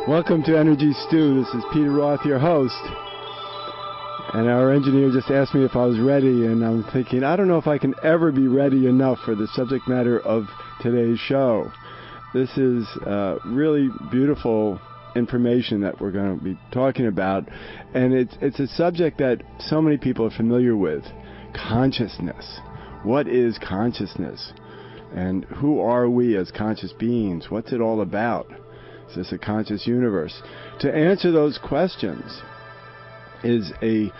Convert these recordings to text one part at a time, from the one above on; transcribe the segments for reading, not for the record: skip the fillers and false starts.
Welcome to Energy Stew. This is Peter Roth, your host. And our engineer just asked me if I was ready, and I'm thinking, I don't know if I can ever be ready enough for the subject matter of today's show. This is really beautiful information that we're going to be talking about, and it's a subject that so many people are familiar with. Consciousness. What is consciousness? And who are we as conscious beings? What's it all about? Is this a conscious universe? To answer those questions is a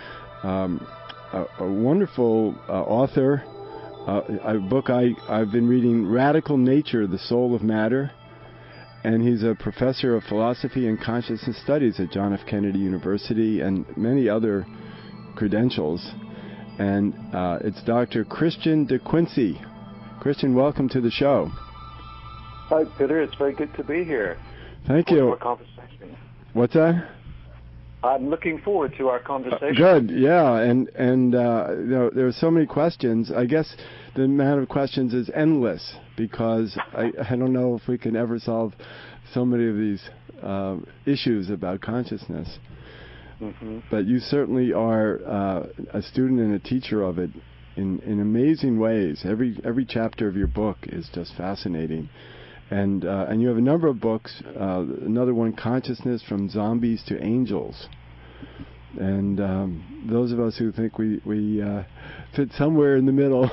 wonderful author, a book I've been reading, Radical Nature, The Soul of Matter, and he's a professor of philosophy and consciousness studies at John F. Kennedy University and many other credentials. And it's Dr. Christian de Quincey. Christian, welcome to the show. Hi, Peter. It's very good to be here. Thank you. Our conversation. What's that? I'm looking forward to our conversation. Good, yeah, and there are so many questions. I guess the amount of questions is endless because I don't know if we can ever solve so many of these issues about consciousness. Mm-hmm. But you certainly are a student and a teacher of it in amazing ways. Every chapter of your book is just fascinating. And you have a number of books, another one, Consciousness from Zombies to Angels. And those of us who think we fit somewhere in the middle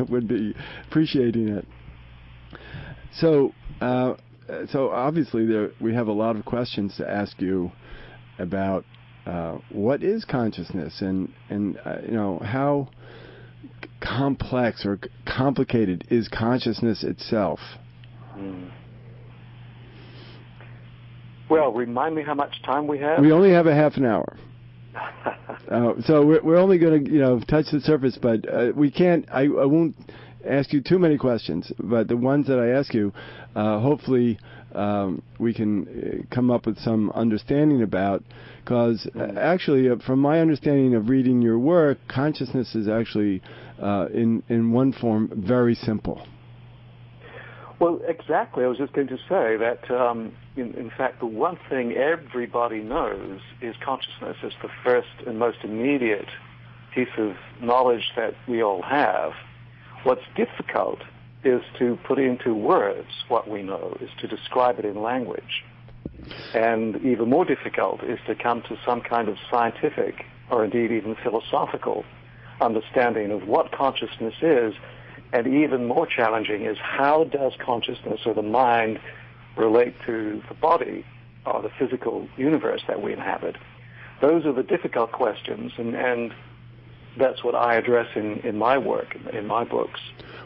would be appreciating it. So obviously we have a lot of questions to ask you about what is consciousness and how complex or complicated is consciousness itself? Well, remind me how much time we have. We only have a half an hour. So we're only going to, touch the surface, but we can't. I won't ask you too many questions, but the ones that I ask you, hopefully we can come up with some understanding about. Because actually, from my understanding of reading your work, consciousness is actually, in one form, very simple. Well, exactly. I was just going to say that, in fact, the one thing everybody knows is consciousness is the first and most immediate piece of knowledge that we all have. What's difficult is to put into words what we know, is to describe it in language. And even more difficult is to come to some kind of scientific or indeed even philosophical understanding of what consciousness is. And even more challenging is how does consciousness or the mind relate to the body or the physical universe that we inhabit? Those are the difficult questions, and that's what I address in my work, in my books.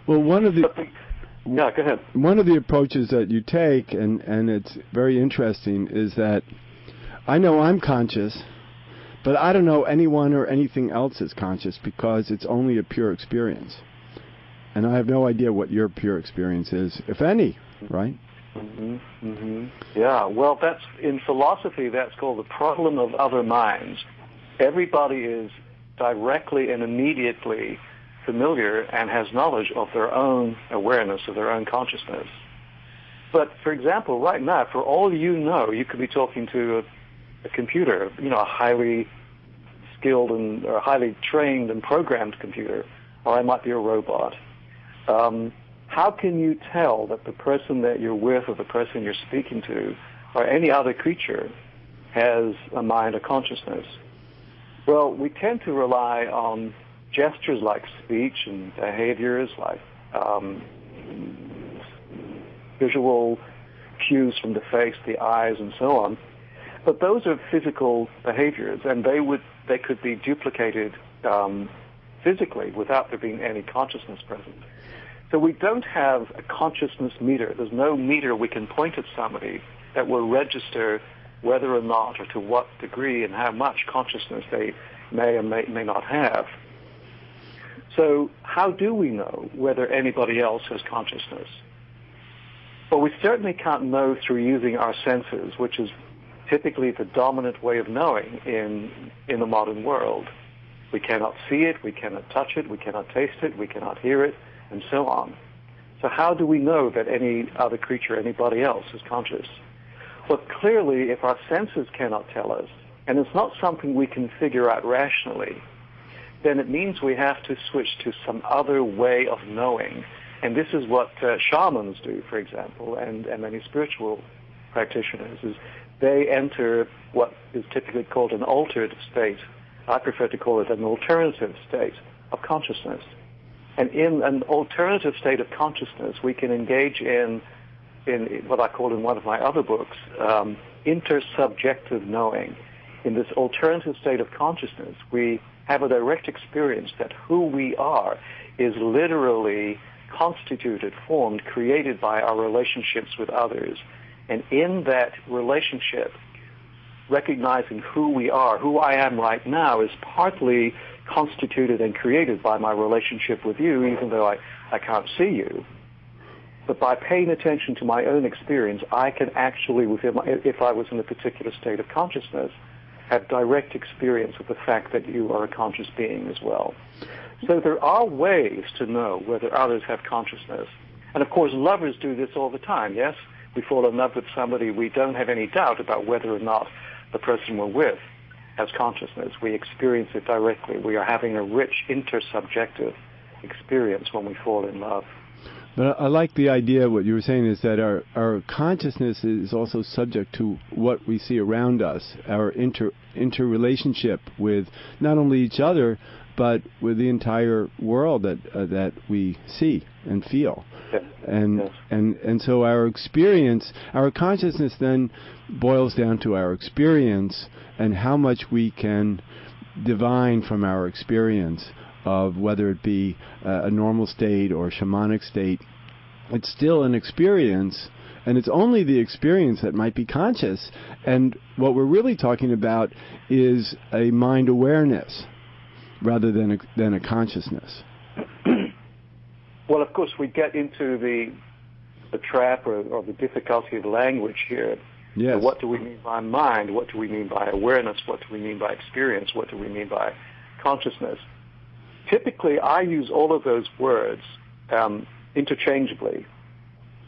Well, yeah, go ahead. One of the approaches that you take, and it's very interesting, is that I know I'm conscious, but I don't know anyone or anything else is conscious because it's only a pure experience. And I have no idea what your pure experience is, if any, right? Mm-hmm. Mm-hmm. Yeah, well, that's in philosophy, that's called the problem of other minds. Everybody is directly and immediately familiar and has knowledge of their own awareness, of their own consciousness. But, for example, right now, for all you know, you could be talking to a computer, a highly skilled and or highly trained and programmed computer, or I might be a robot. How can you tell that the person that you're with or the person you're speaking to or any other creature has a mind or consciousness? Well, we tend to rely on gestures like speech and behaviors like visual cues from the face, the eyes, and so on. But those are physical behaviors, and they could be duplicated physically without there being any consciousness present. So we don't have a consciousness meter. There's no meter we can point at somebody that will register whether or not or to what degree and how much consciousness they may or may not have. So how do we know whether anybody else has consciousness? Well, we certainly can't know through using our senses, which is typically the dominant way of knowing in the modern world. We cannot see it, we cannot touch it, we cannot taste it, we cannot hear it, and so on. So how do we know that any other creature, anybody else, is conscious? Well, clearly, if our senses cannot tell us, and it's not something we can figure out rationally, then it means we have to switch to some other way of knowing. And this is what shamans do, for example, and many spiritual practitioners, is they enter what is typically called an altered state. I prefer to call it an alternative state of consciousness. And in an alternative state of consciousness, we can engage in what I call in one of my other books, intersubjective knowing. In this alternative state of consciousness, we have a direct experience that who we are is literally constituted, formed, created by our relationships with others. And in that relationship, recognizing who we are, who I am right now, is partly constituted and created by my relationship with you, even though I can't see you. But by paying attention to my own experience, I can actually, if I was in a particular state of consciousness, have direct experience of the fact that you are a conscious being as well. So there are ways to know whether others have consciousness. And of course, lovers do this all the time, yes? We fall in love with somebody, we don't have any doubt about whether or not the person we're with has consciousness. We experience it directly. We are having a rich intersubjective experience when we fall in love. But I like the idea, what you were saying, is that our consciousness is also subject to what we see around us, our interrelationship with not only each other, but with the entire world that we see and feel. Yes. And so our experience, our consciousness then boils down to our experience and how much we can divine from our experience of whether it be a normal state or a shamanic state. It's still an experience, and it's only the experience that might be conscious. And what we're really talking about is a mind awareness rather than a consciousness. Well, of course, we get into the trap or the difficulty of language here. Yes. So what do we mean by mind? What do we mean by awareness? What do we mean by experience? What do we mean by consciousness? Typically, I use all of those words interchangeably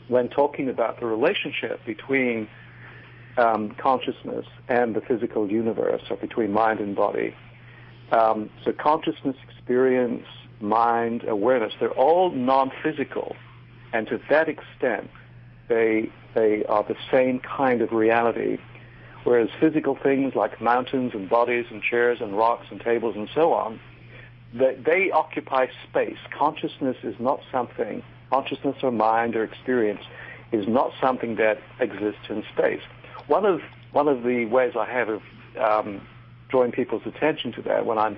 when talking about the relationship between consciousness and the physical universe, or between mind and body. So consciousness, experience, mind, awareness, they're all non-physical. And to that extent, they are the same kind of reality. Whereas physical things like mountains and bodies and chairs and rocks and tables and so on, they occupy space. Consciousness is not something, consciousness or mind or experience is not something that exists in space. One of the ways I have of drawing people's attention to that, when I'm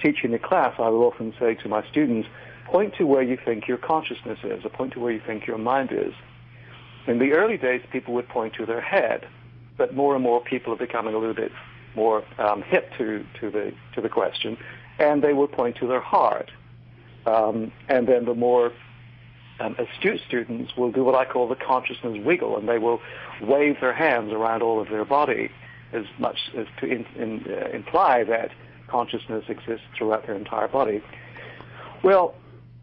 teaching a class, I will often say to my students, point to where you think your consciousness is, or point to where you think your mind is. In the early days, people would point to their head, but more and more people are becoming a little bit more hip to the question, and they will point to their heart. And then the more astute students will do what I call the consciousness wiggle, and they will wave their hands around all of their body as much as to imply that consciousness exists throughout their entire body. Well,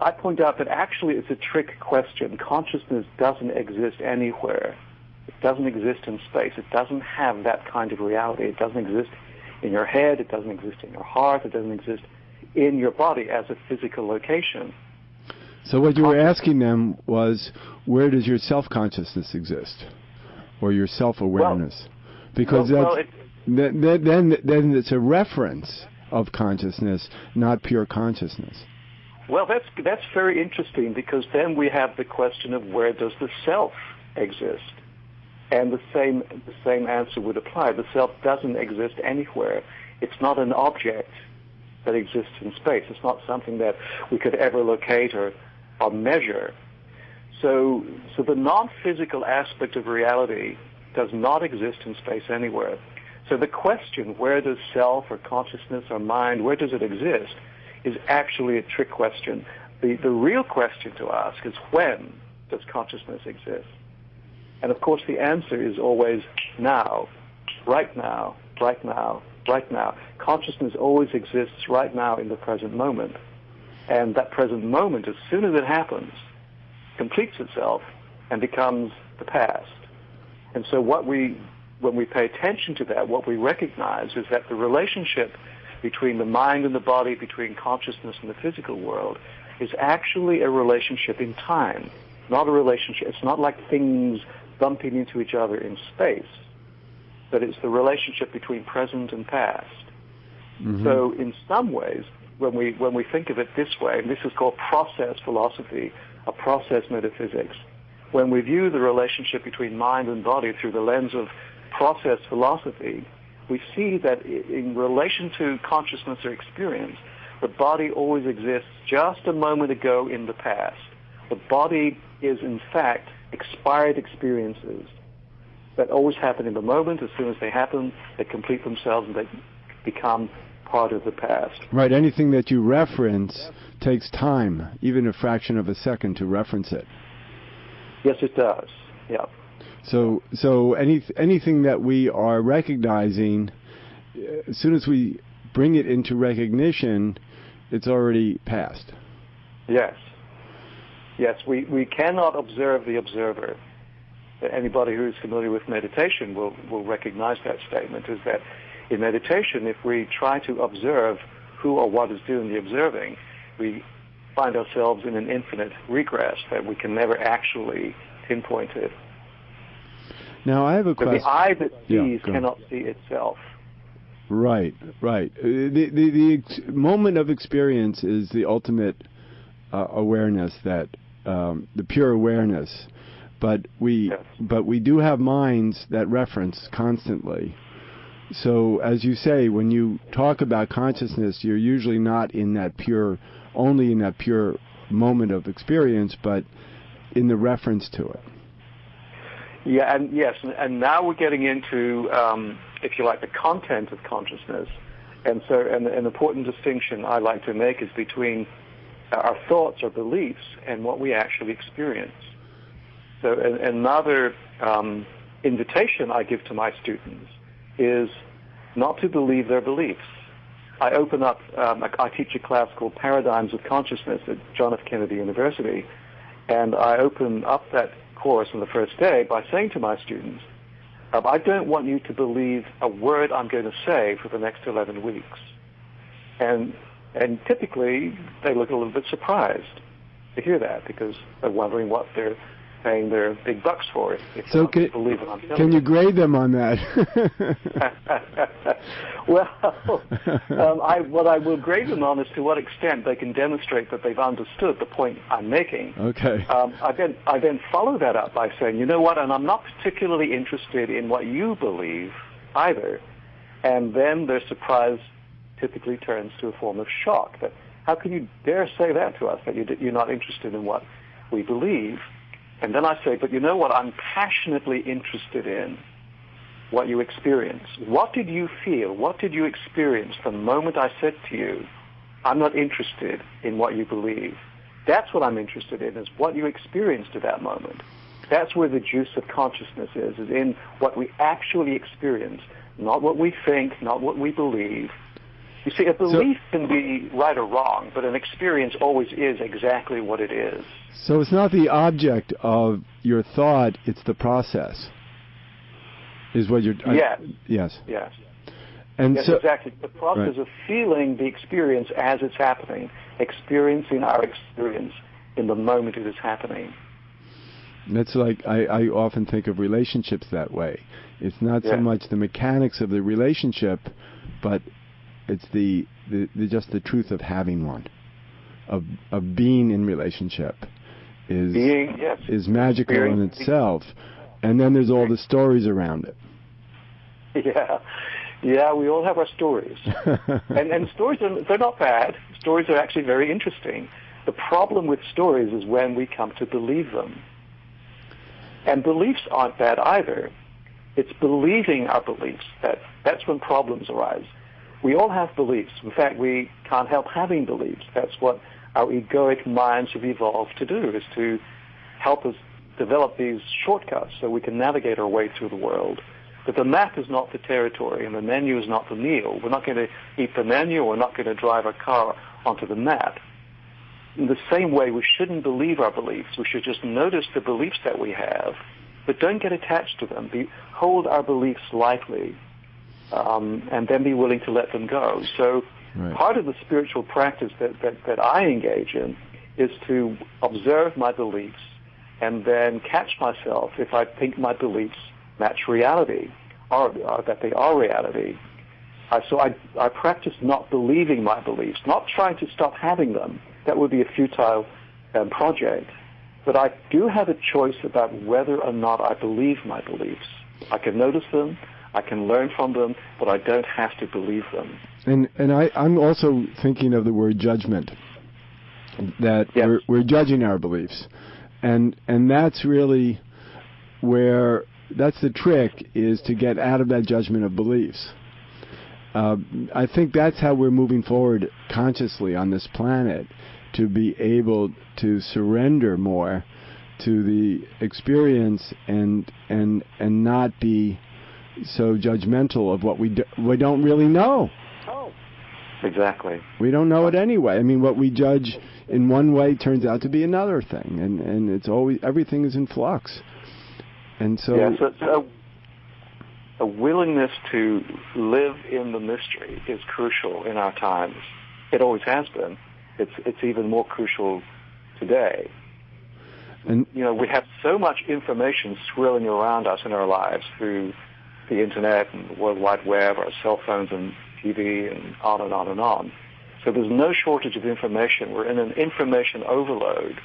I point out that actually it's a trick question. Consciousness doesn't exist anywhere. It doesn't exist in space. It doesn't have that kind of reality. It doesn't exist in your head. It doesn't exist in your heart. It doesn't exist in your body as a physical location. So what you were asking them was, where does your self-consciousness exist, or your self-awareness? Because then it's a reference of consciousness, not pure consciousness. Well, that's very interesting, because then we have the question of where does the self exist, and the same answer would apply. The self doesn't exist anywhere. It's not an object that exists in space. It's not something that we could ever locate or measure. So the non-physical aspect of reality does not exist in space anywhere. So the question, where does self or consciousness or mind, where does it exist, is actually a trick question. The real question to ask is, when does consciousness exist? And of course the answer is always now, right now, right now, right now. Consciousness always exists right now in the present moment. And that present moment, as soon as it happens, completes itself and becomes the past. And so what we when we pay attention to that, what we recognize is that the relationship between the mind and the body, between consciousness and the physical world, is actually a relationship in time, not a relationship. It's not like things bumping into each other in space, but it's the relationship between present and past. Mm-hmm. So in some ways, when we think of it this way, and this is called process philosophy, or process metaphysics, when we view the relationship between mind and body through the lens of process philosophy, we see that in relation to consciousness or experience, the body always exists just a moment ago in the past. The body is, in fact, expired experiences that always happen in the moment. As soon as they happen, they complete themselves and they become part of the past. Right. Anything that you reference takes time, even a fraction of a second, to reference it. Yes, it does. Yeah. So anything that we are recognizing, as soon as we bring it into recognition, it's already past. Yes. Yes, we cannot observe the observer. Anybody who is familiar with meditation will recognize that statement, is that in meditation, if we try to observe who or what is doing the observing, we find ourselves in an infinite regress that we can never actually pinpoint it. Now, I have a question. The eye that sees cannot see itself. Right, right. The moment of experience is the ultimate awareness, that the pure awareness. But we do have minds that reference constantly. So, as you say, when you talk about consciousness, you're usually not only in that pure moment of experience, but in the reference to it. Yeah, and yes, and now we're getting into, if you like, the content of consciousness. And so an important distinction I like to make is between our thoughts or beliefs and what we actually experience. So another invitation I give to my students is not to believe their beliefs. I open up, I teach a class called Paradigms of Consciousness at John F. Kennedy University, and I open up that course on the first day by saying to my students, I don't want you to believe a word I'm going to say for the next 11 weeks. And typically, they look a little bit surprised to hear that, because they're wondering what they're paying their big bucks for if they don't believe what I'm telling Can you grade them on that? Well, what I will grade them on is to what extent they can demonstrate that they've understood the point I'm making. Okay. I then follow that up by saying, you know what, and I'm not particularly interested in what you believe either. And then their surprise typically turns to a form of shock. That how can you dare say that to us, that you're not interested in what we believe? And then I say, but you know what, I'm passionately interested in what you experience. What did you feel? What did you experience the moment I said to you, I'm not interested in what you believe? That's what I'm interested in, is what you experienced at that moment. That's where the juice of consciousness is in what we actually experience, not what we think, not what we believe. You see, a belief can be right or wrong, but an experience always is exactly what it is. So it's not the object of your thought, it's the process, is what you're... Yes. Yes. Yes. And yes, so, exactly. The process of feeling the experience as it's happening, experiencing our experience in the moment it is happening. That's like, I often think of relationships that way. It's not so much the mechanics of the relationship, but it's just the truth of having one, of being in relationship is magical in itself, and then there's all the stories around it. Yeah, we all have our stories, and stories they're not bad. Stories are actually very interesting. The problem with stories is when we come to believe them, and beliefs aren't bad either. It's believing our beliefs that's when problems arise. We all have beliefs. In fact, we can't help having beliefs. That's what our egoic minds have evolved to do, is to help us develop these shortcuts so we can navigate our way through the world. But the map is not the territory, and the menu is not the meal. We're not going to eat the menu. We're not going to drive our car onto the map. In the same way, we shouldn't believe our beliefs. We should just notice the beliefs that we have but don't get attached to them. Hold our beliefs lightly, and then be willing to let them go. So part of the spiritual practice that I engage in is to observe my beliefs and then catch myself if I think my beliefs match reality or that they are reality. So I practice not believing my beliefs, not trying to stop having them. That would be a futile project. But I do have a choice about whether or not I believe my beliefs. I can notice them, I can learn from them, but I don't have to believe them. And I'm also thinking of the word judgment, that we're judging our beliefs. And that's really where, that's the trick, is to get out of that judgment of beliefs. I think that's how we're moving forward consciously on this planet, to be able to surrender more to the experience and not be so judgmental of what we don't really know. Oh, exactly. We don't know it anyway. I mean, what we judge in one way turns out to be another thing, and it's always, everything is in flux. And so, so a willingness to live in the mystery is crucial in our times. It always has been. It's even more crucial today. And we have so much information swirling around us in our lives through the internet and the World Wide Web, our cell phones and TV, and on and on and on. So there's no shortage of information. We're in an information overload.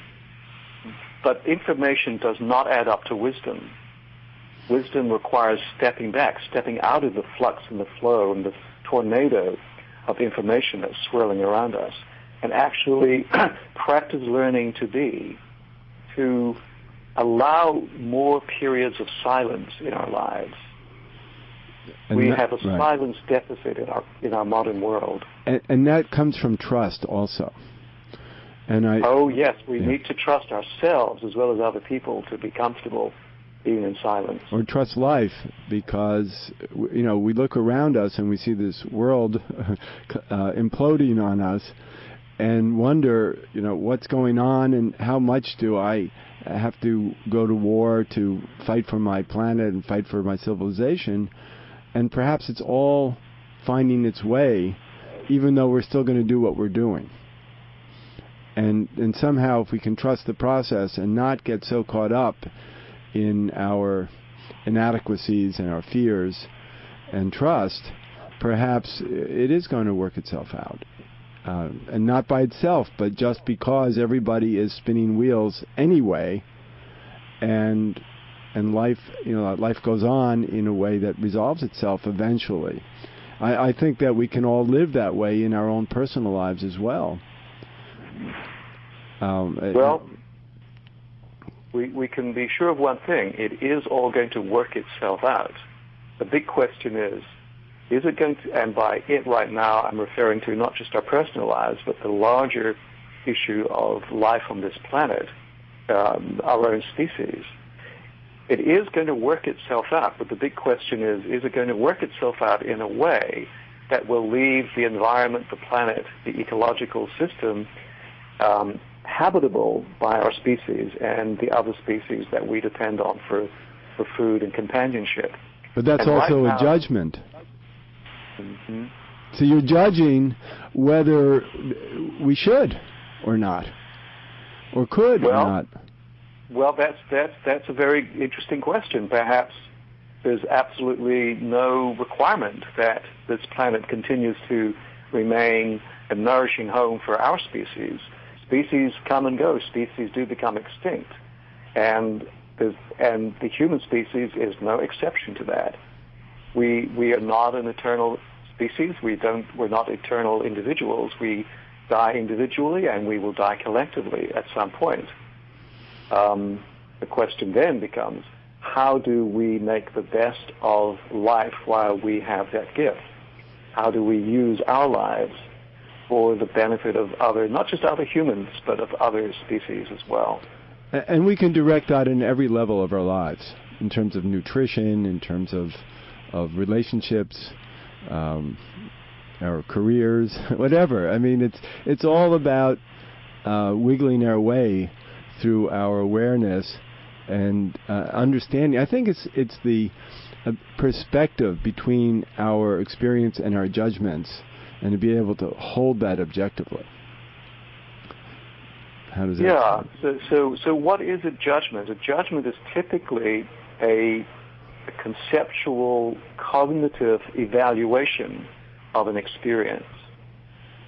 But information does not add up to wisdom. Wisdom requires stepping back, stepping out of the flux and the flow and the tornado of information that's swirling around us, and actually practice learning to allow more periods of silence in our lives. And we have a silence deficit in our modern world. And that comes from trust also. And yes, we need to trust ourselves as well as other people to be comfortable being in silence. Or trust life, because we look around us and we see this world imploding on us, and wonder, what's going on, and how much do I have to go to war to fight for my planet and fight for my civilization? And perhaps it's all finding its way, even though we're still going to do what we're doing. And somehow, if we can trust the process and not get so caught up in our inadequacies and our fears, and trust, perhaps it is going to work itself out. And not by itself, but just because everybody is spinning wheels anyway, and life, life goes on in a way that resolves itself eventually. I think that we can all live that way in our own personal lives as well. We can be sure of one thing: it is all going to work itself out. The big question is it going to, and by it right now I'm referring to not just our personal lives, but the larger issue of life on this planet, our own species. It is going to work itself out, but the big question is it going to work itself out in a way that will leave the environment, the planet, the ecological system, habitable by our species and the other species that we depend on for food and companionship. But that's also a judgment. Mm-hmm. So you're judging whether we should or not, or could or not. Well, that's a very interesting question. Perhaps there's absolutely no requirement that this planet continues to remain a nourishing home for our species. Species come and go. Species do become extinct, and the human species is no exception to that. We are not an eternal species. We're not eternal individuals. We die individually, and we will die collectively at some point. The question then becomes, how do we make the best of life while we have that gift? How do we use our lives for the benefit of not just other humans, but of other species as well? And we can direct that in every level of our lives, in terms of nutrition, in terms of relationships, our careers, whatever. I mean, it's all about wiggling our way through our awareness understanding. I think it's the perspective between our experience and our judgments, and to be able to hold that objectively. How does that? Yeah. So what is a judgment? A judgment is typically a conceptual, cognitive evaluation of an experience.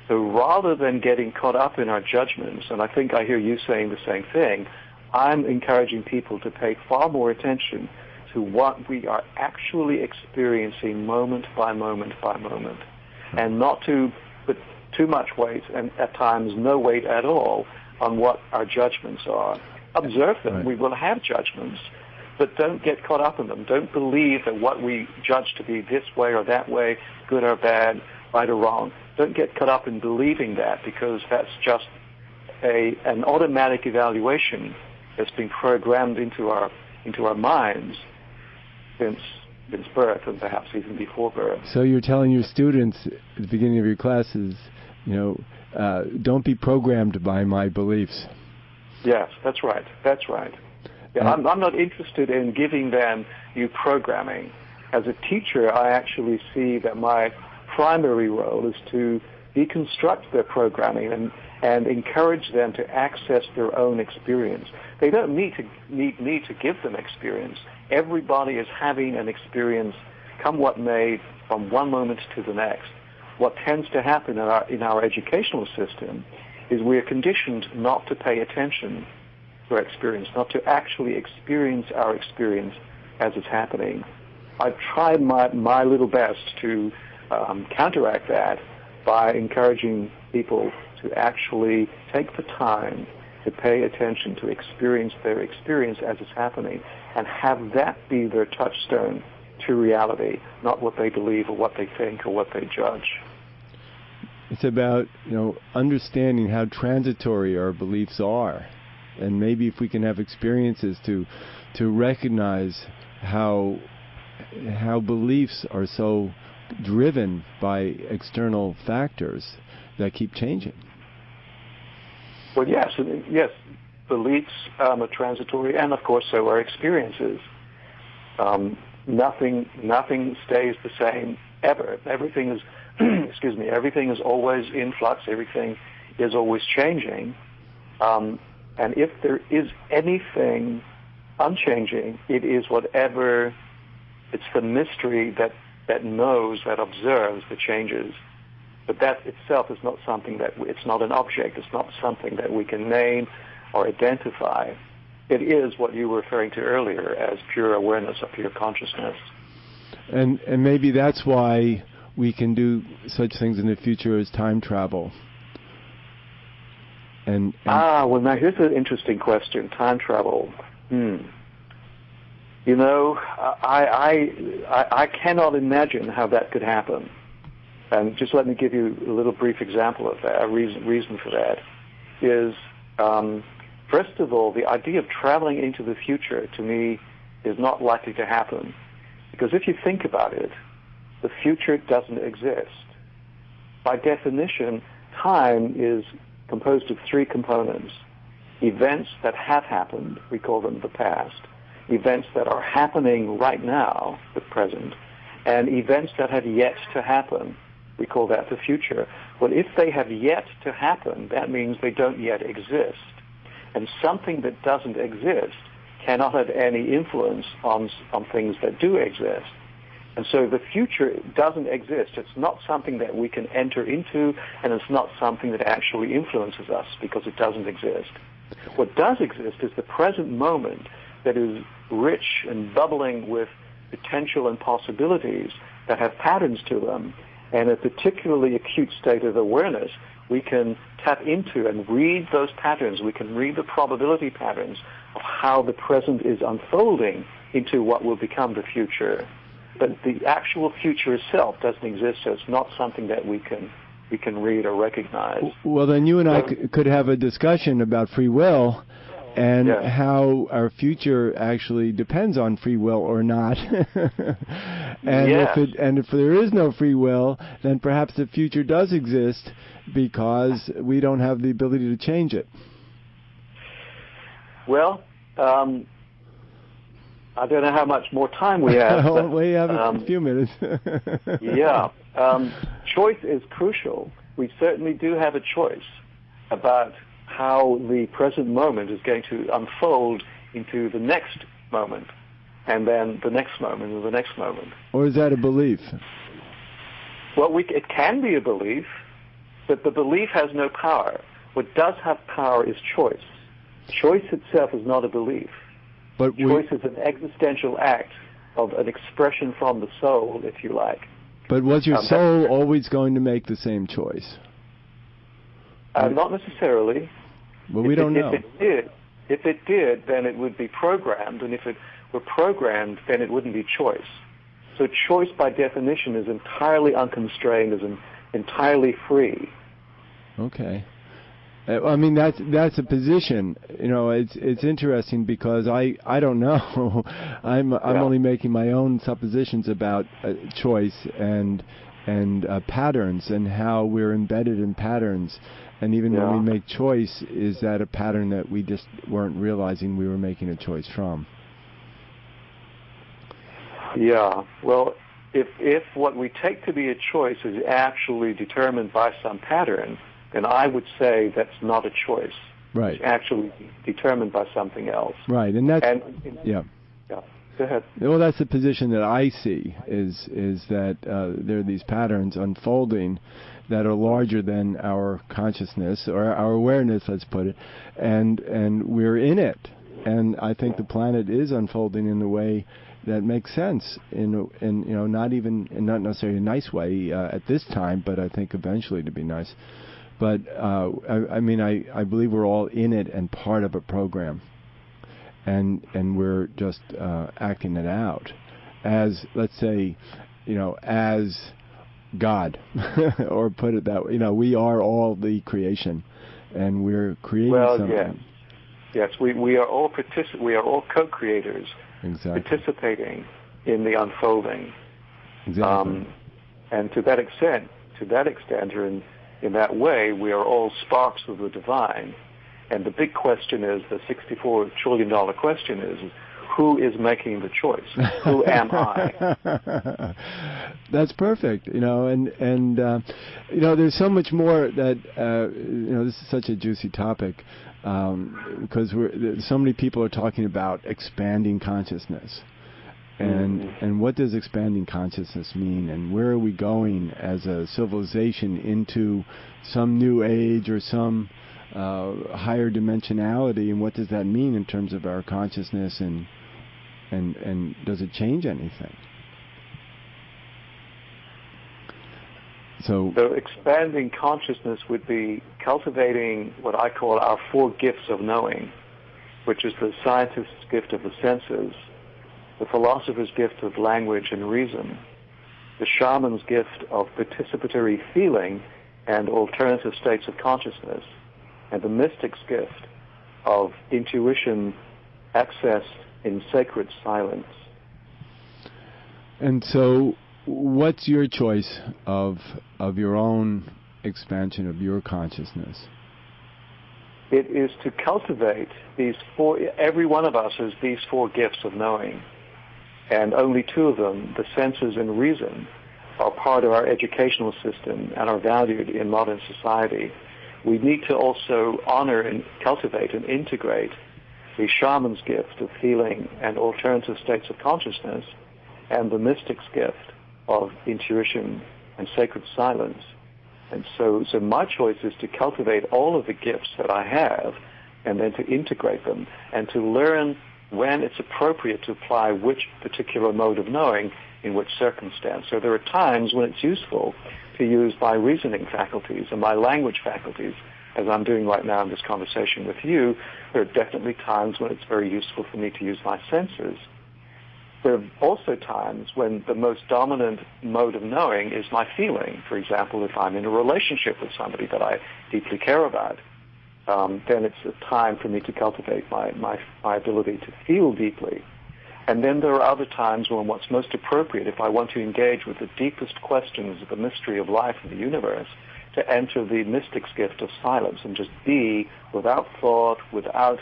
So rather than getting caught up in our judgments, and I think I hear you saying the same thing, I'm encouraging people to pay far more attention to what we are actually experiencing moment by moment by moment, and not to put too much weight, and at times no weight at all, on what our judgments are. Observe them. Right. We will have judgments, but don't get caught up in them. Don't believe that what we judge to be this way or that way, good or bad, right or wrong. Don't get caught up in believing that, because that's just an automatic evaluation that's been programmed into our minds since birth, and perhaps even before birth. So you're telling your students at the beginning of your classes, don't be programmed by my beliefs. Yes, that's right. That's right. Yeah, I'm not interested in giving them new programming. As a teacher, I actually see that my primary role is to deconstruct their programming and encourage them to access their own experience. They don't need me to give them experience. Everybody is having an experience, come what may, from one moment to the next. What tends to happen in our educational system is we are conditioned not to pay attention to our experience, not to actually experience our experience as it's happening. I've tried my little best to counteract that by encouraging people to actually take the time to pay attention to experience their experience as it's happening, and have that be their touchstone to reality, not what they believe or what they think or what they judge. It's about understanding how transitory our beliefs are, and maybe if we can have experiences to recognize how beliefs are so driven by external factors that keep changing. Well, yes, beliefs are transitory, and of course so are experiences. Nothing stays the same ever. Everything is, everything is always in flux. Everything is always changing. And if there is anything unchanging, it is whatever. It's the mystery that knows, that observes the changes. But that itself is not something it's not an object. It's not something that we can name or identify. It is what you were referring to earlier as pure awareness or pure consciousness. And maybe that's why we can do such things in the future as time travel. Well, now here's an interesting question. Time travel. I cannot imagine how that could happen. And just let me give you a little brief example of that. A reason for that is, first of all, the idea of traveling into the future, to me, is not likely to happen. Because if you think about it, the future doesn't exist. By definition, time is composed of three components. Events that have happened, we call them the past. Events that are happening right now, the present. And events that have yet to happen, we call that the future. Well, if they have yet to happen, that means they don't yet exist. And something that doesn't exist cannot have any influence on things that do exist. And so the future doesn't exist. It's not something that we can enter into, and it's not something that actually influences us because it doesn't exist. What does exist is the present moment that is rich and bubbling with potential and possibilities that have patterns to them. And a particularly acute state of awareness, we can tap into and read those patterns. We can read the probability patterns of how the present is unfolding into what will become the future. But the actual future itself doesn't exist, so it's not something that we can read or recognize. Well, then you and I could have a discussion about free will and how our future actually depends on free will or not. And if there is no free will, then perhaps the future does exist because we don't have the ability to change it. Well, I don't know how much more time we have. But, we have a few minutes. Yeah. Choice is crucial. We certainly do have a choice about how the present moment is going to unfold into the next moment, and then the next moment, and the next moment. Or is that a belief? Well, it can be a belief, but the belief has no power. What does have power is choice. Choice itself is not a belief. But choice is an existential act of an expression from the soul, if you like. But was your soul always going to make the same choice? Not necessarily. Well, we don't know. If it did, then it would be programmed, and if it were programmed, then it wouldn't be choice. So choice, by definition, is entirely unconstrained, is entirely free. Okay. I mean, that's a position. You know, it's interesting because I don't know. I'm only making my own suppositions about choice and patterns and how we're embedded in patterns. And even when we make choice, is that a pattern that we just weren't realizing we were making a choice from? Yeah. Well, if what we take to be a choice is actually determined by some pattern, then I would say that's not a choice. Right. It's actually determined by something else. Right. And that's yeah. Go ahead. Well, that's the position that I see is that there are these patterns unfolding that are larger than our consciousness or our awareness, let's put it, and we're in it. And I think the planet is unfolding in a way that makes sense in you know, not necessarily a nice way at this time, but I think eventually to be nice. But I mean, I believe we're all in it and part of a program, and we're just acting it out as, let's say, you know, as God, or put it that way. You know, we are all the creation, and we're creating something. Yes, we are all we are all co-creators. Exactly. Participating in the unfolding. Exactly. And to that extent, or in that way, we are all sparks of the divine. And the big question is, the $64 trillion question is, who is making the choice? Who am I? That's perfect, you know, and you know, there's so much more that you know, this is such a juicy topic because so many people are talking about expanding consciousness, and what does expanding consciousness mean, and where are we going as a civilization into some new age or some higher dimensionality, and what does that mean in terms of our consciousness, and does it change anything? So expanding consciousness would be cultivating what I call our 4 gifts of knowing, which is the scientist's gift of the senses, the philosopher's gift of language and reason, the shaman's gift of participatory feeling and alternative states of consciousness, and the mystic's gift of intuition accessed in sacred silence. And so, what's your choice of your own expansion of your consciousness? It is to cultivate these 4. Every one of us has these 4 gifts of knowing, and only 2 of them, the senses and reason, are part of our educational system and are valued in modern society. We need to also honor and cultivate and integrate the shaman's gift of feeling and alternative states of consciousness, and the mystic's gift of intuition and sacred silence. And so my choice is to cultivate all of the gifts that I have, and then to integrate them, and to learn when it's appropriate to apply which particular mode of knowing in which circumstance. So there are times when it's useful to use my reasoning faculties and my language faculties, as I'm doing right now in this conversation with you. There are definitely times when it's very useful for me to use my senses. There are also times when the most dominant mode of knowing is my feeling. For example, if I'm in a relationship with somebody that I deeply care about, then it's a time for me to cultivate my ability to feel deeply. And then there are other times when what's most appropriate, if I want to engage with the deepest questions of the mystery of life and the universe, to enter the mystic's gift of silence and just be without thought, without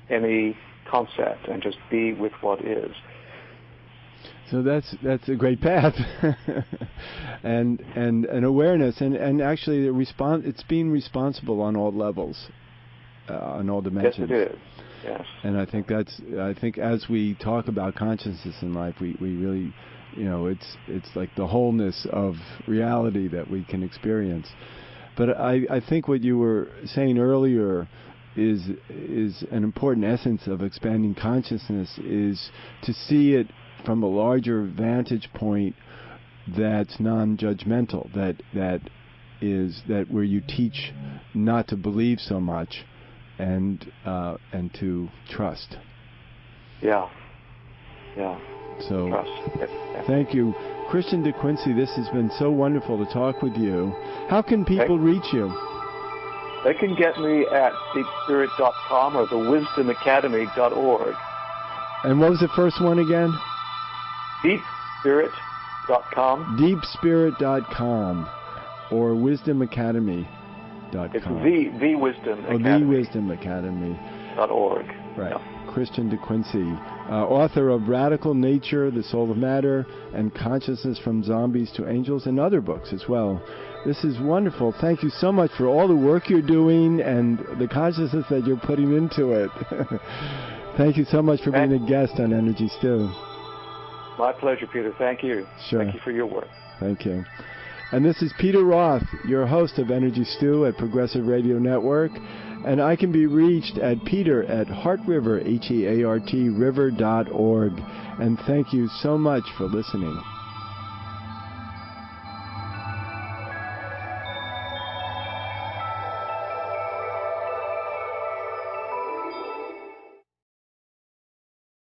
any concept and just be with what is. So that's a great path, and an awareness, and actually it's being responsible on all levels, on all dimensions. Yes, it is. Yes. And I think as we talk about consciousness in life, we really, it's like the wholeness of reality that we can experience. But I think what you were saying earlier is an important essence of expanding consciousness, is to see it from a larger vantage point that's non-judgmental, that where you teach not to believe so much and to trust. Yeah. So trust. Yeah. Thank you, Christian de Quincey. This has been so wonderful to talk with you. How can people reach you? They can get me at deepspirit.com or thewisdomacademy.org. And what was the first one again? Deepspirit.com. Deepspirit.com or wisdomacademy.com. It's the Wisdom Academy. The Wisdom Academy.org. Right. Yeah. Christian de Quincey, author of Radical Nature, The Soul of Matter, and Consciousness from Zombies to Angels, and other books as well. This is wonderful. Thank you so much for all the work you're doing and the consciousness that you're putting into it. Thank you so much for being a guest on Energy Stew. My pleasure, Peter. Thank you. Sure. Thank you for your work. Thank you. And this is Peter Roth, your host of Energy Stew at Progressive Radio Network. And I can be reached at peter@heartriver, HEART river.org. And thank you so much for listening.